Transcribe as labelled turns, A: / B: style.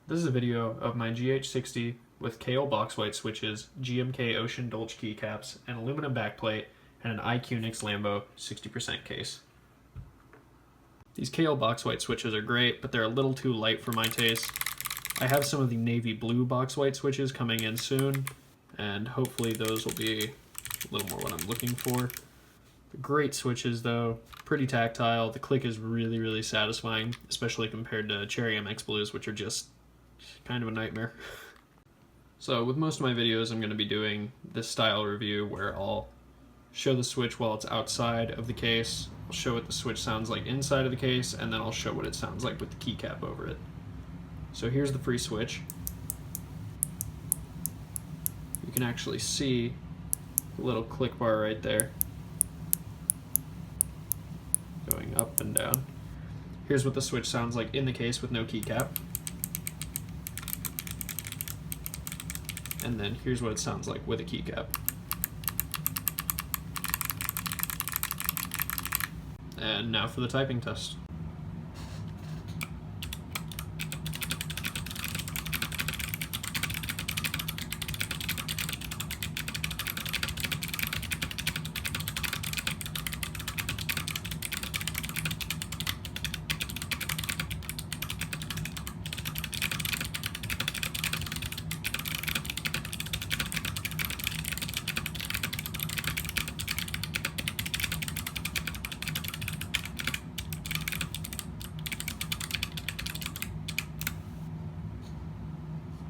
A: This is a video of my GH60 with Kailh Box White switches, GMK Ocean Dolch keycaps, an aluminum backplate, and an iQnix Lambo 60% case. These Kailh Box White switches are great, but they're a little too light for my taste. I have some of the navy blue box white switches coming in soon, and hopefully those will be a little more what I'm looking for. Great switches though, pretty tactile. The click is really satisfying, especially compared to Cherry MX Blues, which are just kind of a nightmare. So with most of my videos, I'm going to be doing this style review where I'll show the switch while it's outside of the case, I'll show what the switch sounds like inside of the case, and then I'll show what it sounds like with the keycap over it. So here's the free switch. You can actually see the little click bar right there going up and down. Here's what the switch sounds like in the case with no keycap. And then here's what it sounds like with a keycap. And now for the typing test.